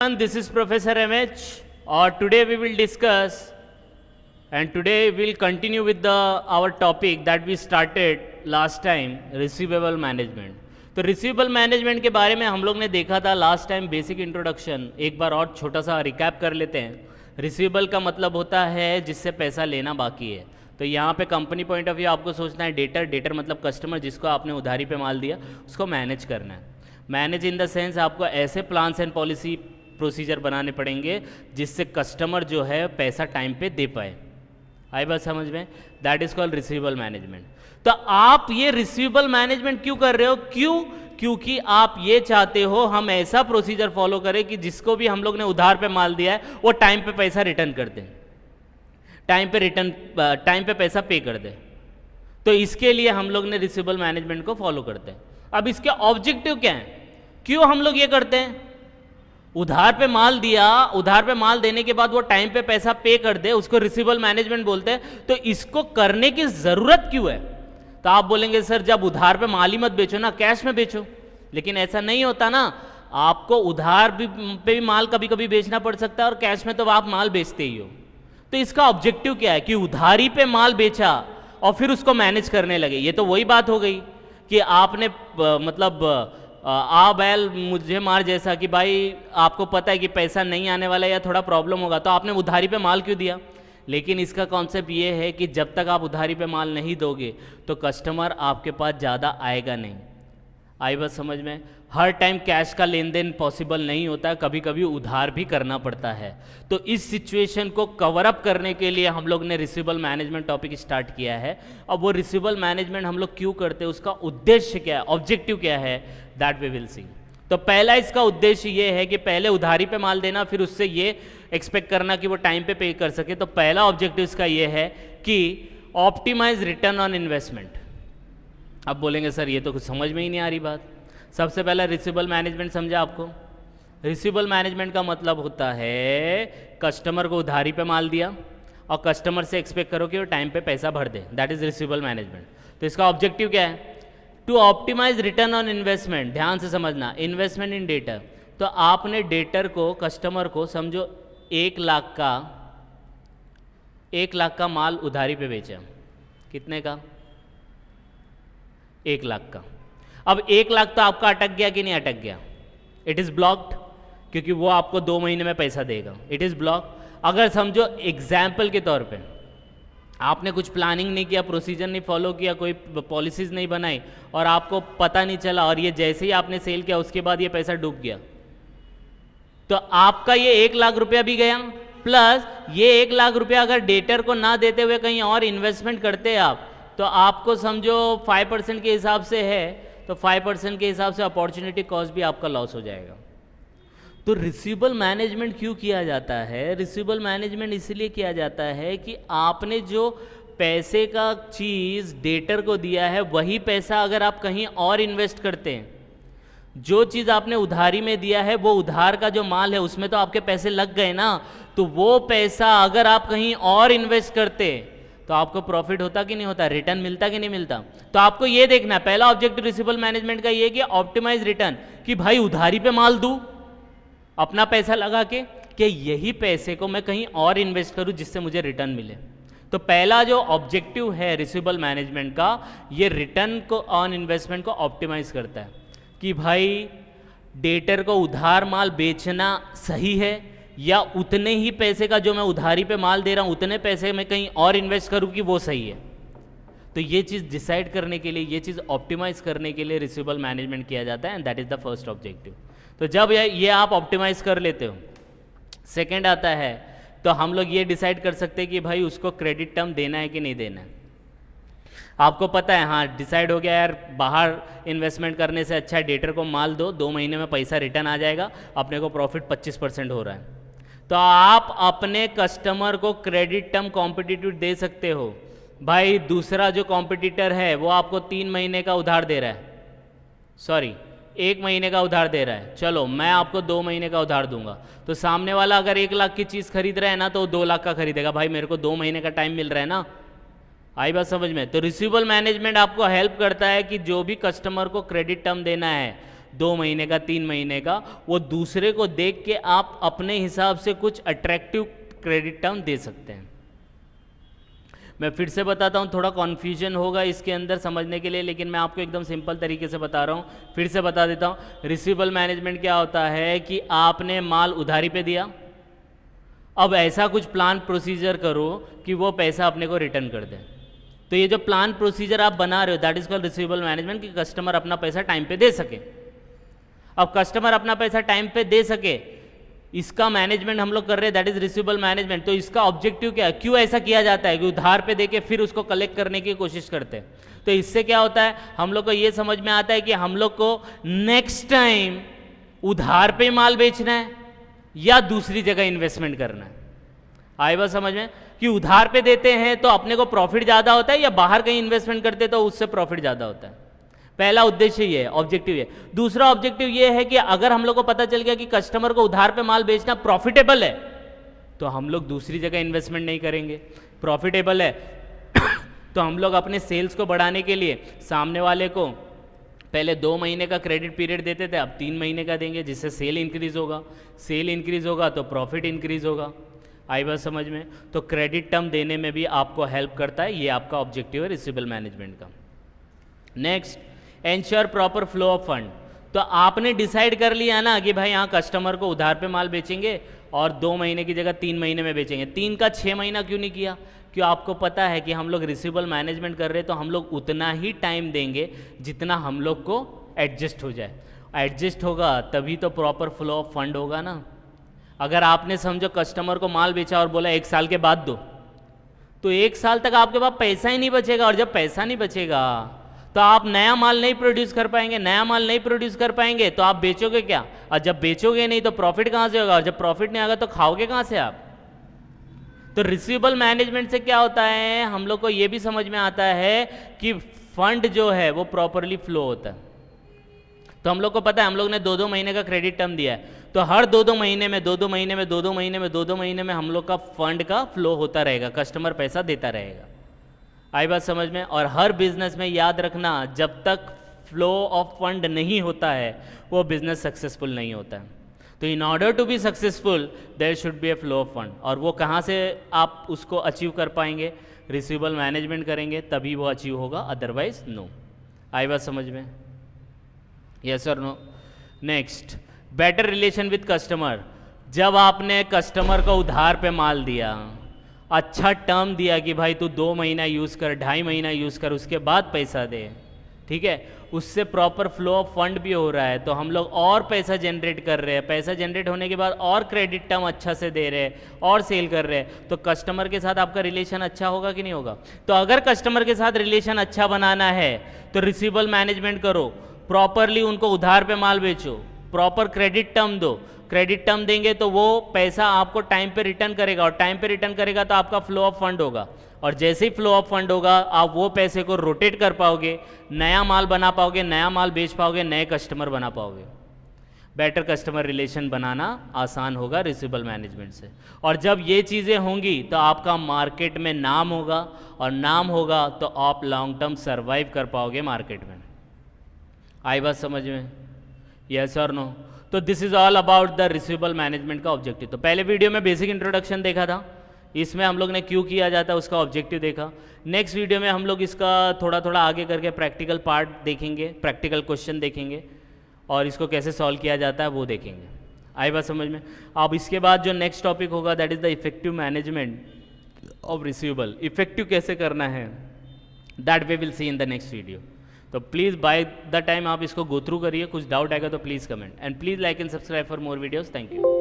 everyone, this is Professor MH, or today we will discuss and today we'll continue with our topic that we started last time, receivable management. तो receivable management के बारे में हम लोग ने देखा था लास्ट टाइम, बेसिक इंट्रोडक्शन। एक बार और छोटा सा रिकैप कर लेते हैं। रिसीवेबल का मतलब होता है जिससे पैसा लेना बाकी है। तो यहाँ पे कंपनी पॉइंट ऑफ व्यू आपको सोचना है डेटर मतलब कस्टमर जिसको आपने उधारी पे माल दिया, उसको मैनेज करना है। मैनेज इन द सेंस आपको ऐसे प्लान्स एंड पॉलिसी प्रोसीजर बनाने पड़ेंगे जिससे कस्टमर जो है पैसा टाइम पे दे पाए। आई बात समझ में? That is called receivable management. तो आप ये रिसीवेबल मैनेजमेंट क्यों कर रहे हो? क्योंकि आप ये चाहते हो हम ऐसा प्रोसीजर फॉलो करें कि जिसको भी हम लोग ने उधार पे माल दिया है वो टाइम पे पैसा रिटर्न कर दें, टाइम पे पैसा पे कर दे। तो इसके लिए हम लोग ने रिसीवेबल मैनेजमेंट को फॉलो करते हैं। अब इसके ऑब्जेक्टिव क्या है? क्यों हम लोग ये करते हैं? उधार पे माल दिया, उधार पे माल देने के बाद वो टाइम पे पैसा पे कर दे, उसको रिसीवेबल मैनेजमेंट बोलते हैं। तो इसको करने की जरूरत क्यों है? तो आप बोलेंगे सर जब उधार पे माल ही मत बेचो ना, कैश में बेचो। लेकिन ऐसा नहीं होता ना, आपको उधार पे भी माल कभी कभी बेचना पड़ सकता है और कैश में तो आप माल बेचते ही हो। तो इसका ऑब्जेक्टिव क्या है कि उधारी पे माल बेचा और फिर उसको मैनेज करने लगे। ये तो वही बात हो गई कि आपने बैल मुझे मार जैसा कि भाई आपको पता है कि पैसा नहीं आने वाला है या थोड़ा प्रॉब्लम होगा, तो आपने उधारी पे माल क्यों दिया? लेकिन इसका कॉन्सेप्ट ये है कि जब तक आप उधारी पे माल नहीं दोगे तो कस्टमर आपके पास ज़्यादा आएगा नहीं। आई बात समझ में? हर टाइम कैश का लेन देन पॉसिबल नहीं होता है, कभी कभी उधार भी करना पड़ता है। तो इस सिचुएशन को कवर अप करने के लिए हम लोग ने रिसीवेबल मैनेजमेंट टॉपिक स्टार्ट किया है। अब वो रिसीवेबल मैनेजमेंट हम लोग क्यों करते हैं, उसका उद्देश्य क्या है, ऑब्जेक्टिव क्या है, दैट वी विल सी। तो पहला इसका उद्देश्य ये है कि पहले उधारी पे माल देना, फिर उससे ये एक्सपेक्ट करना कि वो टाइम पे कर सके। तो पहला ऑब्जेक्टिव इसका ये है कि ऑप्टिमाइज रिटर्न ऑन इन्वेस्टमेंट। अब बोलेंगे सर ये तो कुछ समझ में ही नहीं आ रही बात। सबसे पहला रिसीवेबल मैनेजमेंट समझा आपको? रिसीवेबल मैनेजमेंट का मतलब होता है कस्टमर को उधारी पे माल दिया और कस्टमर से एक्सपेक्ट करो कि वो टाइम पे पैसा भर दे, दैट इज रिसीवेबल मैनेजमेंट। तो इसका ऑब्जेक्टिव क्या है? To optimise return on investment. ध्यान से समझना, इन्वेस्टमेंट इन डेटर। तो आपने डेटर को, कस्टमर को समझो 1 लाख का माल उधारी पे बेचा। कितने का? 1 लाख का। अब 1 लाख तो आपका अटक गया कि नहीं अटक गया? इट इज़ ब्लॉक्ड, क्योंकि वो आपको 2 महीने में पैसा देगा। It is block. अगर समझो एग्जाम्पल के तौर पे आपने कुछ प्लानिंग नहीं किया, प्रोसीजर नहीं फॉलो किया, कोई पॉलिसीज नहीं बनाई और आपको पता नहीं चला और ये जैसे ही आपने सेल किया उसके बाद ये पैसा डूब गया, तो आपका ये 1 लाख रुपया भी गया, प्लस ये 1 लाख रुपया अगर डेटर को ना देते हुए कहीं और इन्वेस्टमेंट करते आप, तो आपको समझो 5% के हिसाब से है, तो 5% के हिसाब से अपॉर्चुनिटी कॉस्ट भी आपका लॉस हो जाएगा। तो रिसीवेबल मैनेजमेंट क्यों किया जाता है? रिसीवेबल मैनेजमेंट इसलिए किया जाता है कि आपने जो पैसे का चीज़ डेटर को दिया है वही पैसा अगर आप कहीं और इन्वेस्ट करते हैं, जो चीज़ आपने उधारी में दिया है वो उधार का जो माल है उसमें तो आपके पैसे लग गए ना, तो वो पैसा अगर आप कहीं और इन्वेस्ट करते तो आपको प्रॉफिट होता कि नहीं होता, रिटर्न मिलता कि नहीं मिलता? तो आपको ये देखना है, पहला ऑब्जेक्टिव रिसीवेबल मैनेजमेंट का ये कि ऑप्टिमाइज रिटर्न, कि भाई उधारी पे माल दूं अपना पैसा लगा के, कि यही पैसे को मैं कहीं और इन्वेस्ट करूं जिससे मुझे रिटर्न मिले। तो पहला जो ऑब्जेक्टिव है रिसीवेबल मैनेजमेंट का, ये रिटर्न को ऑन इन्वेस्टमेंट को ऑप्टिमाइज करता है कि भाई डेटर को उधार माल बेचना सही है या उतने ही पैसे का जो मैं उधारी पे माल दे रहा हूं उतने पैसे मैं कहीं और इन्वेस्ट करूं कि वो सही है। तो ये चीज़ डिसाइड करने के लिए, ये चीज़ ऑप्टिमाइज करने के लिए रिसीवेबल मैनेजमेंट किया जाता है, and that is the first objective. तो जब ये आप ऑप्टिमाइज कर लेते हो, सेकेंड आता है तो हम लोग ये डिसाइड कर सकते हैं कि भाई उसको क्रेडिट टर्म देना है कि नहीं देना है। आपको पता है, हाँ डिसाइड हो गया यार बाहर इन्वेस्टमेंट करने से अच्छा है डेटर को माल दो, 2 महीने में पैसा रिटर्न आ जाएगा, अपने को प्रॉफिट 25% हो रहा है। तो आप अपने कस्टमर को क्रेडिट टर्म कॉम्पिटिटिव दे सकते हो। भाई दूसरा जो कॉम्पिटिटर है वो आपको 3 महीने का उधार दे रहा है, सॉरी 1 महीने का उधार दे रहा है, चलो मैं आपको 2 महीने का उधार दूंगा। तो सामने वाला अगर 1 लाख की चीज़ खरीद रहा है ना तो 2 लाख का खरीदेगा। भाई मेरे को 2 महीने का टाइम मिल रहा है ना। आई बात समझ में? तो रिसीवेबल मैनेजमेंट आपको हेल्प करता है कि जो भी कस्टमर को क्रेडिट टर्म देना है 2 महीने का, 3 महीने का, वो दूसरे को देख के आप अपने हिसाब से कुछ अट्रैक्टिव क्रेडिट टर्म दे सकते हैं। मैं फिर से बताता हूँ, थोड़ा कॉन्फ्यूजन होगा इसके अंदर समझने के लिए, लेकिन मैं आपको एकदम सिंपल तरीके से बता रहा हूँ। फिर से बता देता हूँ, रिसीवेबल मैनेजमेंट क्या होता है कि आपने माल उधारी पे दिया, अब ऐसा कुछ प्लान प्रोसीजर करो कि वो पैसा अपने को रिटर्न कर दे। तो ये जो प्लान प्रोसीजर आप बना रहे हो that is called receivable management, कि कस्टमर अपना पैसा टाइम पे दे सके। अब कस्टमर अपना पैसा टाइम पे दे सके, इसका मैनेजमेंट हम लोग कर रहे हैं, दैट इज रिसीवेबल मैनेजमेंट। तो इसका ऑब्जेक्टिव क्या है, क्यों ऐसा किया जाता है कि उधार पे देके फिर उसको कलेक्ट करने की कोशिश करते हैं। तो इससे क्या होता है, हम लोग को ये समझ में आता है कि हम लोग को नेक्स्ट टाइम उधार पे माल बेचना है या दूसरी जगह इन्वेस्टमेंट करना है। आई बात समझ में, कि उधार पे देते हैं तो अपने को प्रॉफिट ज़्यादा होता है या बाहर कहीं इन्वेस्टमेंट करते तो उससे प्रॉफिट ज़्यादा होता है। पहला उद्देश्य ये है, ऑब्जेक्टिव ये। दूसरा ऑब्जेक्टिव ये है कि अगर हम लोग को पता चल गया कि कस्टमर को उधार पे माल बेचना प्रॉफिटेबल है तो हम लोग दूसरी जगह इन्वेस्टमेंट नहीं करेंगे। प्रॉफिटेबल है तो हम लोग अपने सेल्स को बढ़ाने के लिए सामने वाले को पहले 2 महीने का क्रेडिट पीरियड देते थे, अब 3 महीने का देंगे, जिससे सेल इंक्रीज होगा। सेल इंक्रीज होगा तो प्रॉफिट इंक्रीज होगा। आई बात समझ में। तो क्रेडिट टर्म देने में भी आपको हेल्प करता है, ये आपका ऑब्जेक्टिव है रिसीवेबल मैनेजमेंट का। Next, ensure proper flow of fund. तो आपने डिसाइड कर लिया ना कि भाई यहाँ कस्टमर को उधार पे माल बेचेंगे और 2 महीने की जगह 3 महीने में बेचेंगे। 3 का 6 महीना क्यों नहीं किया? क्यों आपको पता है कि हम लोग रिसीवेबल मैनेजमेंट कर रहे हैं तो हम लोग उतना ही टाइम देंगे जितना हम लोग को एडजस्ट हो जाए। एडजस्ट होगा तभी तो प्रॉपर फ्लो ऑफ फंड होगा ना। अगर आपने समझो कस्टमर को माल बेचा और बोला 1 साल के बाद दो, तो 1 साल तक आपके पास पैसा ही नहीं बचेगा, और जब पैसा नहीं बचेगा तो आप नया माल नहीं प्रोड्यूस कर पाएंगे। नया माल नहीं प्रोड्यूस कर पाएंगे तो आप बेचोगे क्या? और जब बेचोगे नहीं तो प्रॉफिट कहाँ से होगा? और जब प्रॉफिट नहीं आएगा तो खाओगे कहाँ से आप? तो रिसीवेबल मैनेजमेंट से क्या होता है, हम लोग को ये भी समझ में आता है कि फंड जो है वो प्रॉपरली फ्लो होता है। तो हम लोग को पता है, हम लोग ने 2-2 महीने का क्रेडिट टर्म दिया है, तो हर 2-2 महीने में 2-2 महीने में 2-2 महीने में 2-2 महीने में हम लोग का फंड का फ्लो होता रहेगा, कस्टमर पैसा देता रहेगा। आई बात समझ में। और हर बिजनेस में याद रखना, जब तक फ्लो ऑफ फंड नहीं होता है वो बिजनेस सक्सेसफुल नहीं होता है। तो in order to be successful there should be a flow of fund. और वो कहाँ से आप उसको अचीव कर पाएंगे? रिसीवेबल मैनेजमेंट करेंगे तभी वो अचीव होगा, अदरवाइज नो। आई बात समझ में? यस और no. Next, better relation with customer. जब आपने कस्टमर को उधार पे माल दिया, अच्छा टर्म दिया कि भाई तू 2 महीना यूज़ कर, 2.5 महीना यूज़ कर, उसके बाद पैसा दे, ठीक है, उससे प्रॉपर फ्लो ऑफ फंड भी हो रहा है, तो हम लोग और पैसा जनरेट कर रहे हैं। पैसा जनरेट होने के बाद और क्रेडिट टर्म अच्छा से दे रहे हैं और सेल कर रहे हैं, तो कस्टमर के साथ आपका रिलेशन अच्छा होगा कि नहीं होगा? तो अगर कस्टमर के साथ रिलेशन अच्छा बनाना है तो रिसीवेबल मैनेजमेंट करो, प्रॉपरली उनको उधार पे माल बेचो, प्रॉपर क्रेडिट टर्म दो। क्रेडिट टर्म देंगे तो वो पैसा आपको टाइम पे रिटर्न करेगा, और टाइम पे रिटर्न करेगा तो आपका फ्लो ऑफ फंड होगा, और जैसे ही फ्लो ऑफ फंड होगा आप वो पैसे को रोटेट कर पाओगे, नया माल बना पाओगे, नया माल बेच पाओगे, नए कस्टमर बना पाओगे। बेटर कस्टमर रिलेशन बनाना आसान होगा रिसीवेबल मैनेजमेंट से। और जब ये चीज़ें होंगी तो आपका मार्केट में नाम होगा, और नाम होगा तो आप लॉन्ग टर्म सर्वाइव कर पाओगे मार्केट में। आई बात समझ में? यस और नो। तो this is all about the receivable management का ऑब्जेक्टिव। तो पहले वीडियो में बेसिक इंट्रोडक्शन देखा था, इसमें हम लोग ने क्यों किया जाता है उसका ऑब्जेक्टिव देखा। नेक्स्ट वीडियो में हम लोग इसका थोड़ा थोड़ा आगे करके प्रैक्टिकल पार्ट देखेंगे, प्रैक्टिकल क्वेश्चन देखेंगे, और इसको कैसे सॉल्व किया जाता है वो देखेंगे। आई बात समझ में? अब इसके बाद जो नेक्स्ट टॉपिक होगा that is the effective management of receivable. Effective कैसे करना है that we will see in the next video. तो प्लीज़ बाय द टाइम आप इसको गो थ्रू करिए, कुछ डाउट आएगा तो please comment, and please like and subscribe for more videos. Thank you.